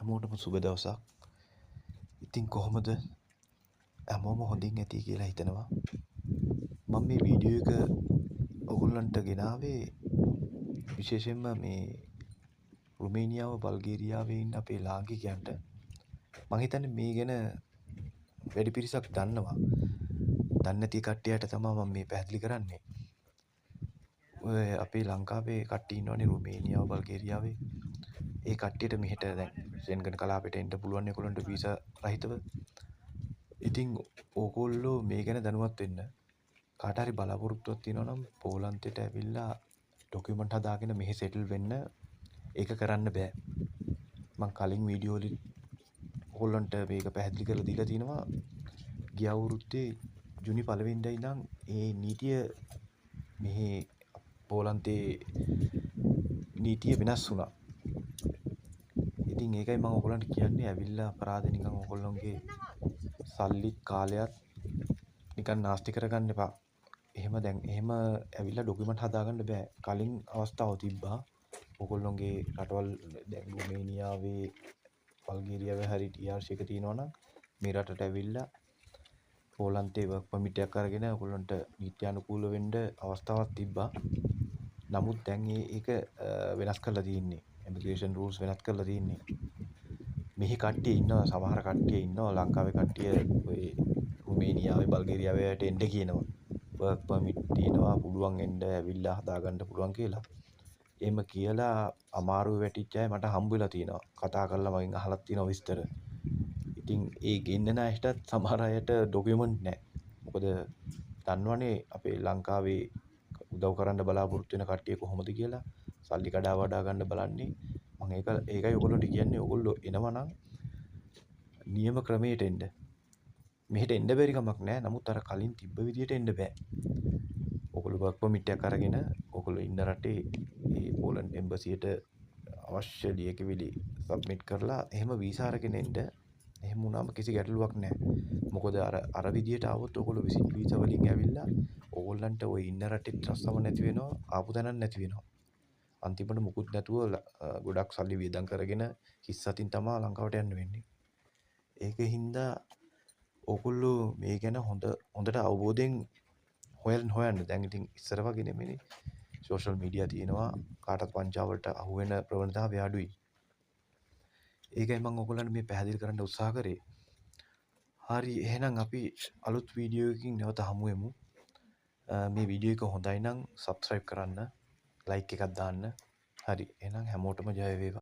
හැමෝටම සුබ දවසක්. ඉතින් කොහොමද? හැමෝම හොඳින් ඇති කියලා හිතනවා. මම මේ වීඩියෝ එක ඔයගොල්ලන්ට ගෙනාවේ විශේෂයෙන්ම මේ රුමේනියාව, බල්ගේරියාවේ ඉන්න අපේ ලාංකිකයන්ට. මම හිතන්නේ මේ ගැන වැඩි පිරිසක් දන්නවා. දන්නේ නැති කට්ටියට තමයි මම මේ පැහැදිලි කරන්නේ. ඔය අපේ ලංකාවේ කට්ටිය ඉන්නවනේ රුමේනියාව, බල්ගේරියාවේ. ඒ කට්ටියට මෙහෙට දැන් ෂෙන්ගන් කලාපයට එන්න පුළුවන් ඒගොල්ලන්ට වීසා රහිතව. ඉතින් ඕගොල්ලෝ මේ ගැන දැනුවත් වෙන්න. කාට හරි බලාපොරොත්තුවක් තියෙනවා නම් පෝලන්තයට ඇවිල්ලා ඩොකියුමන්ට් හදාගෙන මෙහෙ සෙටල් වෙන්න. ඒක කරන්න බෑ. මම කලින් වීඩියෝ වලින් ඕගොල්ලන්ට මේක පැහැදිලි කරලා දීලා තිනවා. ගිය අවුරුද්දේ ජුනි 1 වෙනිදා ඉඳන් ඒ නීතිය මෙහි පෝලන්තේ නීතිය වෙනස් වුණා. ඉතින් ඒකයි මම ඔයගොල්ලන්ට කියන්නේ ඇවිල්ලා අපරාධ නිකන් ඔයගොල්ලන්ගේ සල්ලිත් කාලයත් නිකන් නාස්ති කරගන්න එපා. එහෙම ඇවිල්ලා ඩොකියුමන්ට් හදාගන්න බෑ. කලින් අවස්ථාව තිබ්බා. ඔයගොල්ලෝගේ රටවල් දැන් රුමේනියාවේ, බල්ගේරියාවේ හරි TRC එක තියෙනවා නම් මේ රටට ඇවිල්ලා පෝලන්තේ වර්ක් පර්මිට් එකක් අරගෙන ඔයගොල්ලන්ට නීත්‍යානුකූල වෙන්න අවස්ථාවක් තිබ්බා. නමුත් දැන් ඒක වෙනස් කරලා තියෙන්නේ. ඉමිග්‍රේෂන් රූල්ස් වෙනස් කරලා තියෙන්නේ. මෙහි කට්ටිය ඉන්නවා, සමහර කට්ටිය ඉන්නවා ලංකාවේ කට්ටිය ඔය රුමේනියාවේ, බල්ගේරියාවේ යට එන්න කියනවා. වර්ක් පර්මිට් තියෙනවා, පුළුවන් එන්න ඇවිල්ලා හදාගන්න පුළුවන් කියලා. එහෙම කියලා අමාරුවේ වැටිච්ච අය මට හම්බ වෙලා තියෙනවා. කතා කරලා මගෙන් අහලා තියෙනවා විස්තර. ඉතින් ඒ ගෙන්නන අයටත් සමහර අයට ඩොකියුමන්ට් නැහැ. මොකද දන්නවනේ අපේ ලංකාවේ උදව් කරන්න බලාපොරොත්තු වෙන කට්ටිය කොහොමද කියලා. සල්ලි කඩා වඩා ගන්න බලන්නේ. මම ඒකයි ඔයගොල්ලන්ට කියන්නේ ඔයගොල්ලෝ එනවා නම් නියම ක්‍රමයට එන්න. මෙහෙට එන්න බැරි කමක් නැහැ. නමුත් අර කලින් තිබ්බ විදියට එන්න බෑ. ඔයගොල්ලෝ වර්ක් පර්මිට් එකක් අරගෙන ඔයගොල්ලෝ ඉන්න රටේ ඒ පෝලන්ඩ් එම්බසියට අවශ්‍ය ලියකියවිලි සබ්මිට් කරලා එහෙම වීසා අරගෙන එන්න. එහෙම වුණාම කිසි ගැටලුවක් නැහැ. මොකද අර විදියට ආවොත් ඔයගොල්ලෝ විසිට් වීසා වලින් ඇවිල්ලා ඕගොල්ලන්ට ওই ඉන්න රටේ රස්සම නැති වෙනවා, ආපු තැනක් නැති වෙනවා. අන්තිමට මුකුත් නැතුව ගොඩක් සල්ලි වියදම් කරගෙන හිස් අතින් තමයි ලංකාවට යන්න වෙන්නේ. ඒකින්ද ඔයගොල්ලෝ මේ ගැන හොඳට අවබෝධයෙන් හොයන්න. දැන් ඉතින් ඉස්සර වගේ නෙමෙයි. සෝෂල් මීඩියා තියෙනවා. කාටත් වංචාවලට අහු වෙන ප්‍රවණතාවය අඩුයි. ඒකයි මම ඔයගොල්ලන්ට මේ පැහැදිලි කරන්න උත්සාහ කරේ. හරි එහෙනම් අපි අලුත් වීඩියෝ එකකින් නැවත හමු වෙමු. මේ වීඩියෝ එක හොඳයි නම් subscribe කරන්න, like එකක් දාන්න. හරි එහෙනම් හැමෝටම ජය වේවා.